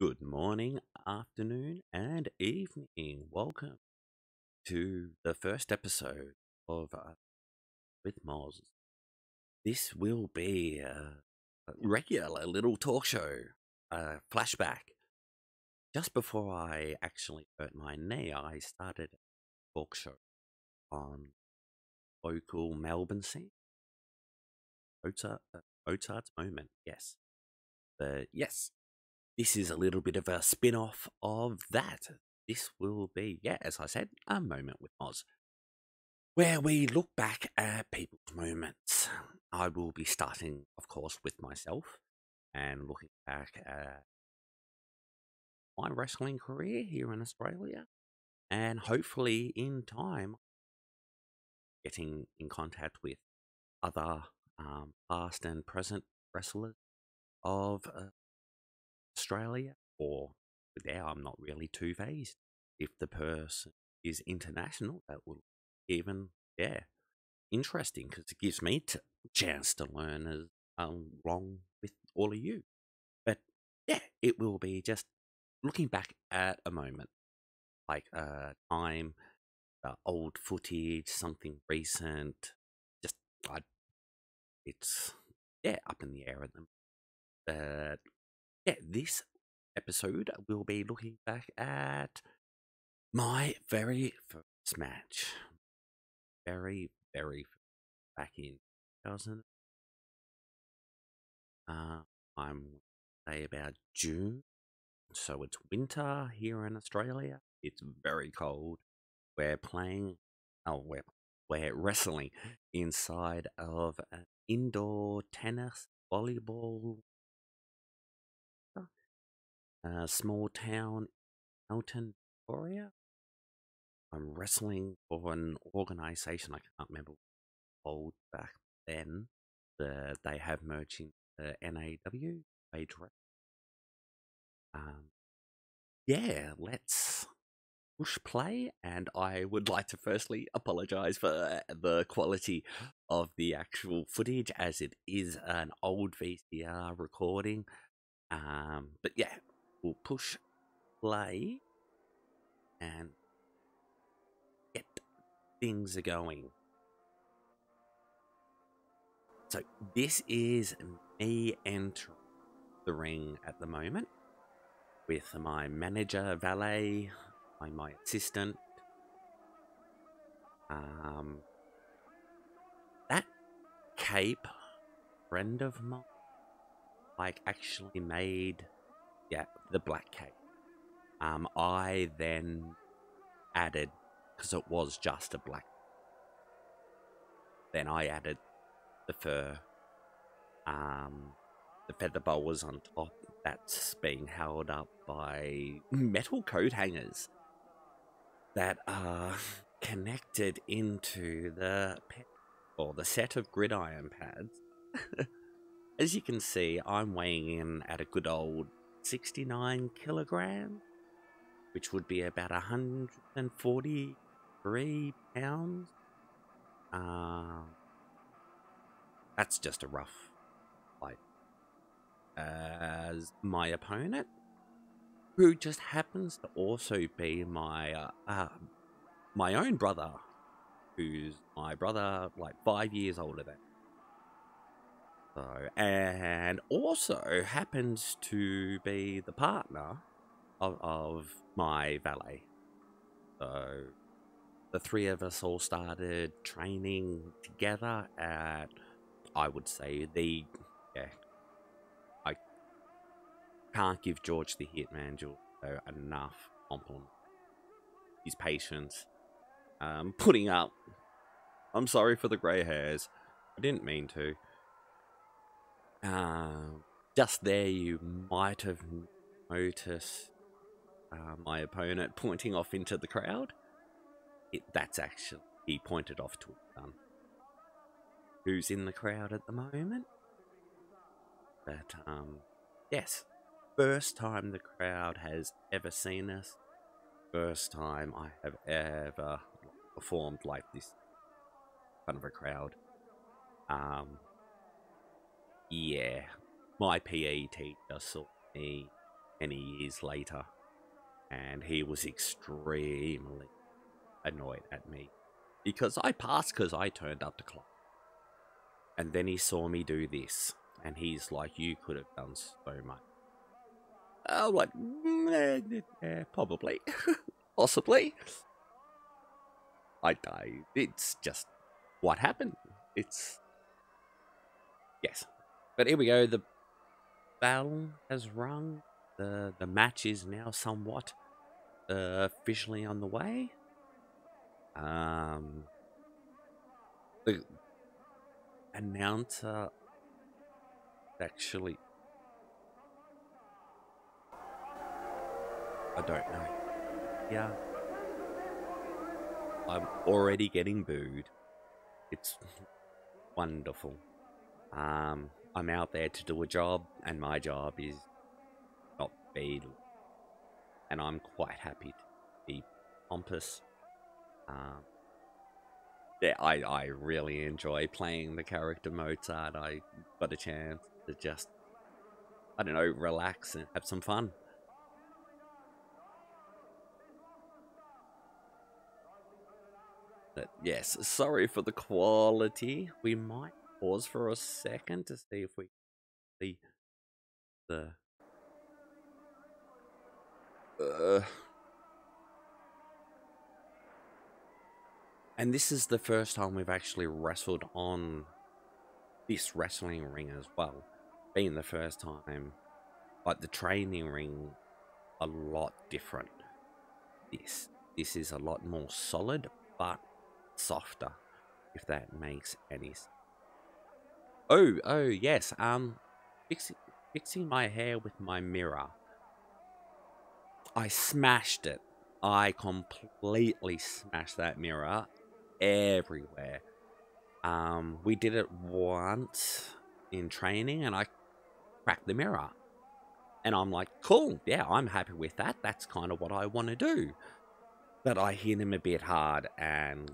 Good morning, afternoon, and evening. Welcome to the first episode of with Moz. This will be a regular little talk show, flashback. Just before I actually hurt my knee, I started a talk show on local Melbourne scene. Mozart's moment, yes. But yes, this is a little bit of a spin off of that. This will be, yeah, as I said, a moment with Moz, where we look back at people's moments. I will be starting, of course, with myself and looking back at my wrestling career here in Australia, and hopefully in time getting in contact with other past and present wrestlers of Australia, or there, I'm not really too phased. If the person is international, that will even, yeah, interesting because it gives me a chance to learn as along with all of you. But yeah, it will be just looking back at a moment, like time, old footage, something recent. Just, I, it's yeah, up in the air at them. But yeah, this episode we'll be looking back at my very first match. Very back in 2000. I'm say about June, so it's winter here in Australia. It's very cold. We're playing, oh, we're wrestling inside of an indoor tennis volleyball, small town, Elton, Victoria. I'm wrestling for an organisation I can't remember what old back then. They have merged into the NAW, Age Um, yeah, let's push play. And I would like to firstly apologize for the quality of the actual footage, as it is an old VCR recording. But yeah, we'll push play and get things going. So this is me entering the ring at the moment with my manager, valet, my assistant. That cape friend of mine, like, actually made, yeah, the black cape. I then added, because it was just a black, then I added the fur. The feather boa was on top. That's being held up by metal coat hangers that are connected into the or the set of gridiron pads. As you can see, I'm weighing in at a good old 69 kilograms, which would be about 143 pounds. That's just a rough, like, as my opponent, who just happens to also be my own brother, who's my brother, like 5 years older than. So, and also happens to be the partner of my valet. So the three of us all started training together at, I would say, yeah, I can't give George the Hitman enough compliment. His patience, putting up. I'm sorry for the grey hairs. I didn't mean to. Just there, you might have noticed my opponent pointing off into the crowd. That's actually, he pointed off to his son, who's in the crowd at the moment. But yes, first time the crowd has ever seen us. First time I have ever performed like this in front of a crowd. Yeah, my PE teacher saw me many years later, and he was extremely annoyed at me because I passed because I turned up to class. And then he saw me do this, and he's like, "You could have done so much." I'm like, probably, possibly. It's just what happened. It's yes, but here we go. The bell has rung. The match is now somewhat officially on the way. The announcer actually, I don't know. Yeah, I'm already getting booed. It's wonderful. I'm out there to do a job, and my job is not be, and I'm quite happy to be pompous. Um, yeah, I really enjoy playing the character Mozart. I got a chance to just, I don't know, relax and have some fun. But yes, sorry for the quality. We might pause for a second to see if we see the. And this is the first time we've actually wrestled on this wrestling ring as well. Being the first time, like the training ring, a lot different. This is a lot more solid, but softer, if that makes any sense. Oh yes. Fixing my hair with my mirror. I smashed it. I completely smashed that mirror everywhere. We did it once in training, and I cracked the mirror. And I'm like, cool, yeah, I'm happy with that. That's kind of what I want to do. But I hit him a bit hard, and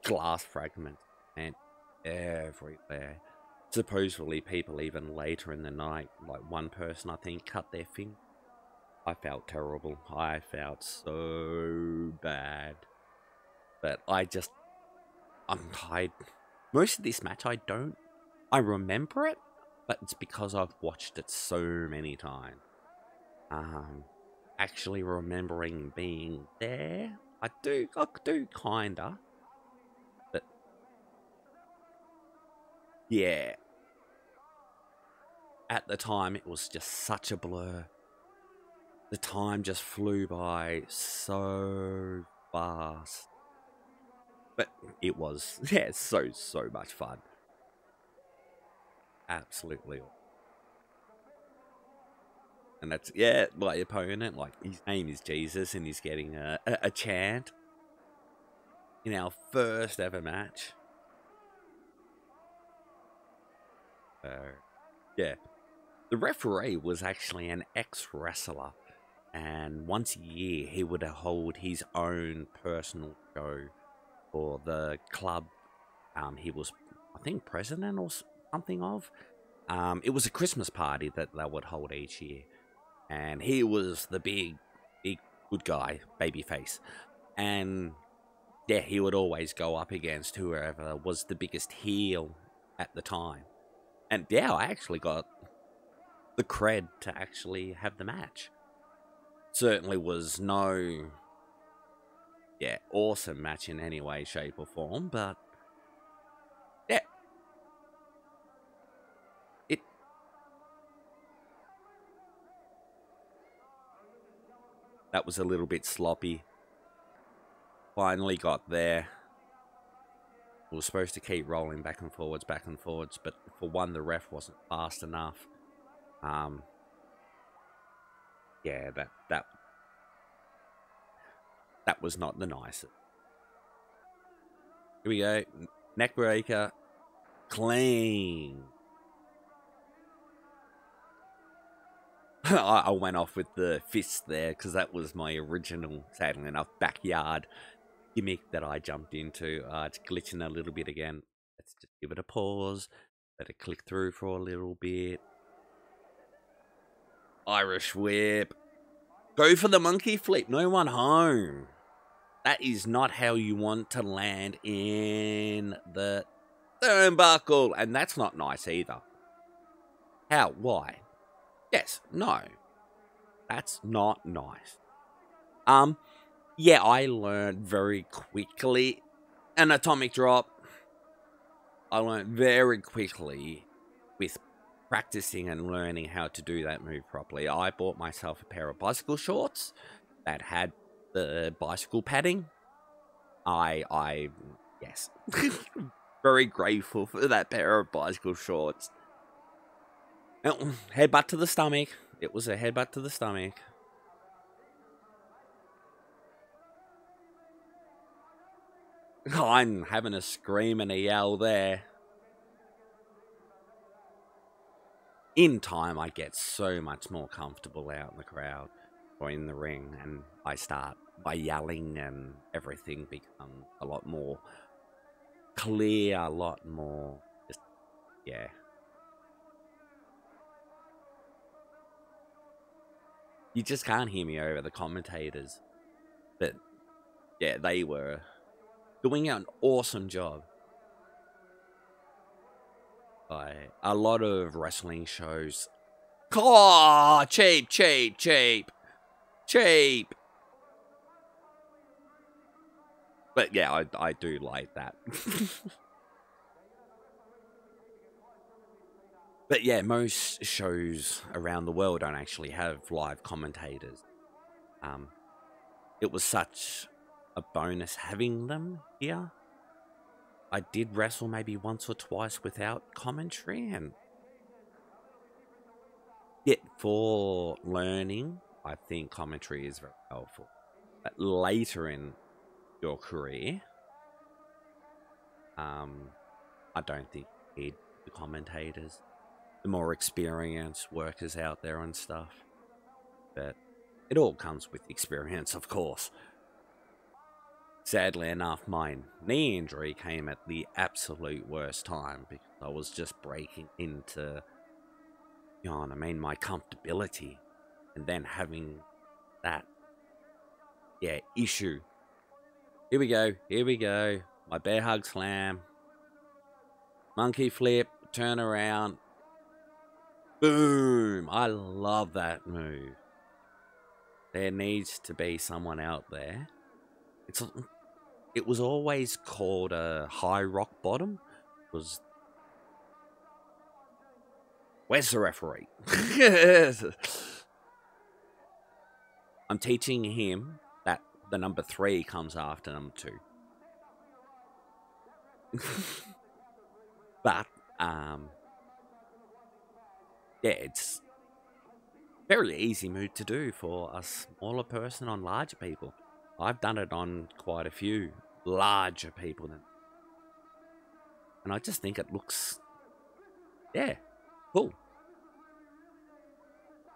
glass fragments went everywhere. Supposedly, people even later in the night, like one person I think cut their finger. I felt terrible. I felt so bad. But I'm tired. Most of this match, I remember it, but it's because I've watched it so many times. Actually remembering being there, I do kinda, but yeah, at the time it was just such a blur. The time just flew by so fast, but it was, yeah, so much fun. Absolutely. And that's, yeah, my opponent, like, his name is Jesus, and he's getting a chant in our first ever match. Yeah. The referee was actually an ex-wrestler, and once a year he would hold his own personal show for the club he was, I think, president or something of. It was a Christmas party that they would hold each year, and he was the big good guy, babyface, and yeah, he would always go up against whoever was the biggest heel at the time. And yeah, I actually got the cred to actually have the match. Certainly was no, yeah, awesome match in any way, shape, or form, but yeah, it. That was a little bit sloppy. Finally got there. We were supposed to keep rolling back and forwards, but for one, the ref wasn't fast enough. Yeah, that was not the nicest. Here we go, neck breaker, clean. I went off with the fist there because that was my original, sadly enough, backyard gimmick that I jumped into. It's glitching a little bit again. Let's just give it a pause. Let it click through for a little bit. Irish whip. Go for the monkey flip. No one home. That is not how you want to land in the turnbuckle. And that's not nice either. How? Why? Yes. No. That's not nice. Yeah, I learned very quickly an atomic drop. I learned very quickly with practicing and learning how to do that move properly. I bought myself a pair of bicycle shorts that had the bicycle padding. Yes, very grateful for that pair of bicycle shorts. Headbutt to the stomach. It was a headbutt to the stomach. I'm having a scream and a yell there. In time, I get so much more comfortable out in the crowd or in the ring, and I start by yelling, and everything becomes a lot more clear, a lot more just, yeah. You just can't hear me over the commentators, but yeah, they were doing an awesome job. A lot of wrestling shows. Oh, cheap. But yeah, I do like that. But yeah, most shows around the world don't actually have live commentators. It was such a bonus having them here. I did wrestle maybe once or twice without commentary, and yet for learning, I think commentary is very helpful. But later in your career, I don't think you need the commentators, the more experienced workers out there and stuff. But it all comes with experience, of course. Sadly enough, my knee injury came at the absolute worst time because I was just breaking into, you know what I mean, my comfortability, and then having that, yeah, issue. Here we go. My bear hug slam, monkey flip, turn around, boom. I love that move. There needs to be someone out there. It was always called a high rock bottom. Where's the referee? I'm teaching him that the number 3 comes after number 2. But yeah, it's very easy move to do for a smaller person on larger people. I've done it on quite a few larger people, and I just think it looks, yeah, cool.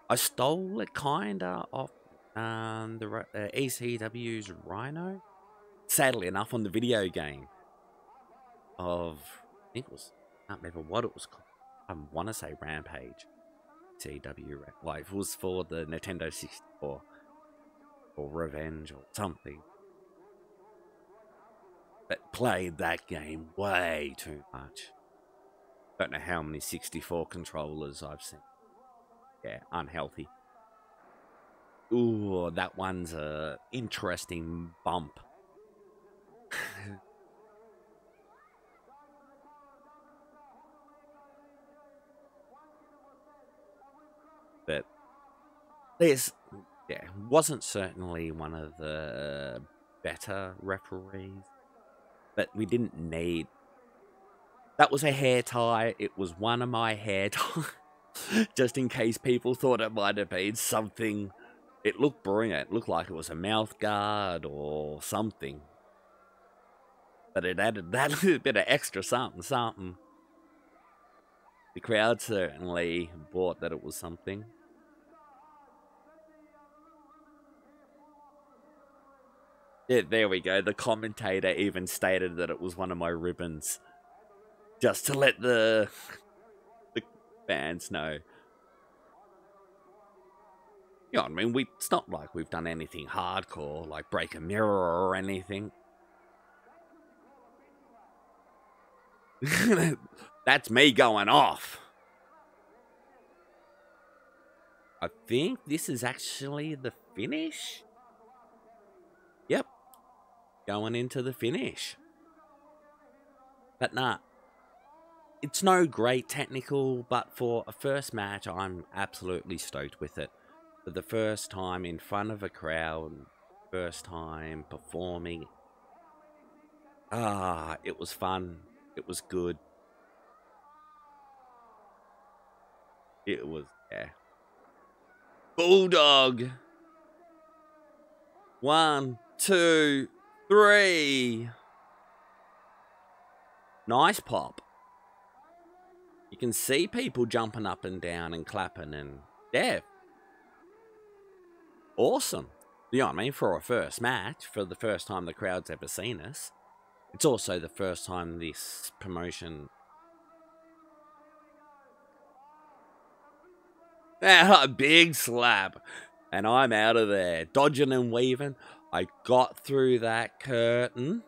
I stole it kinda off the ECW's Rhino. Sadly enough, on the video game of, I think it was, I can't remember what it was called. I want to say Rampage. CW, like it was for the Nintendo 64 or Revenge or something. But played that game way too much. Don't know how many 64 controllers I've seen. Yeah, unhealthy. Ooh, that one's a interesting bump. But this, yeah, wasn't certainly one of the better referees, but we didn't need. That was a hair tie. It was one of my hair ties, just in case people thought it might have been something. It looked brilliant. It looked like it was a mouth guard or something. But it added that little bit of extra something. The crowd certainly bought that it was something. Yeah, there we go. The commentator even stated that it was one of my ribbons. Just to let the fans know. You know what I mean? It's not like we've done anything hardcore, like break a mirror or anything. That's me going off. I think this is actually the finish. Yep. Going into the finish. But nah. It's no great technical, but for a first match, I'm absolutely stoked with it. For the first time in front of a crowd, first time performing. It was fun. It was good. It was, yeah. Bulldog. 1, 2, 3. Nice pop. You can see people jumping up and down and clapping, and yeah. Awesome. You know what I mean? For a first match, for the first time the crowd's ever seen us. It's also the first time this promotion... A big slap. And I'm out of there. Dodging and weaving. I got through that curtain.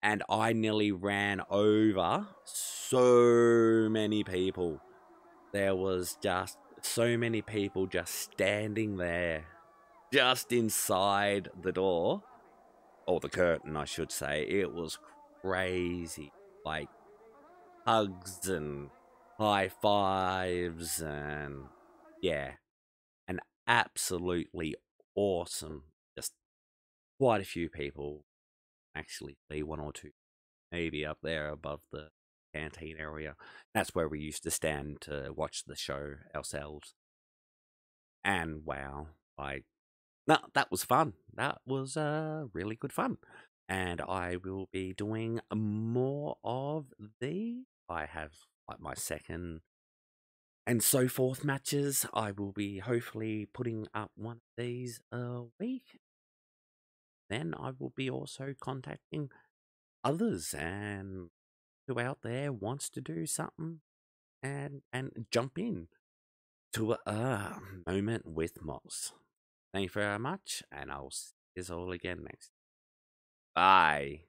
And I nearly ran over so many people. There was just so many people just standing there. Just inside the door. Or the curtain, I should say. It was crazy. Like, hugs and high fives and, yeah. And absolutely awesome. Just quite a few people. Actually, one or two. Maybe up there above the canteen area. That's where we used to stand to watch the show ourselves. And wow. Like, no, that was fun. That was really good fun. And I will be doing more of the... I have like my second and so forth matches. I will be hopefully putting up one of these a week. Then I will be also contacting others and who out there wants to do something and jump in to a moment with Moz. Thank you very much, and I'll see you all again next. Bye.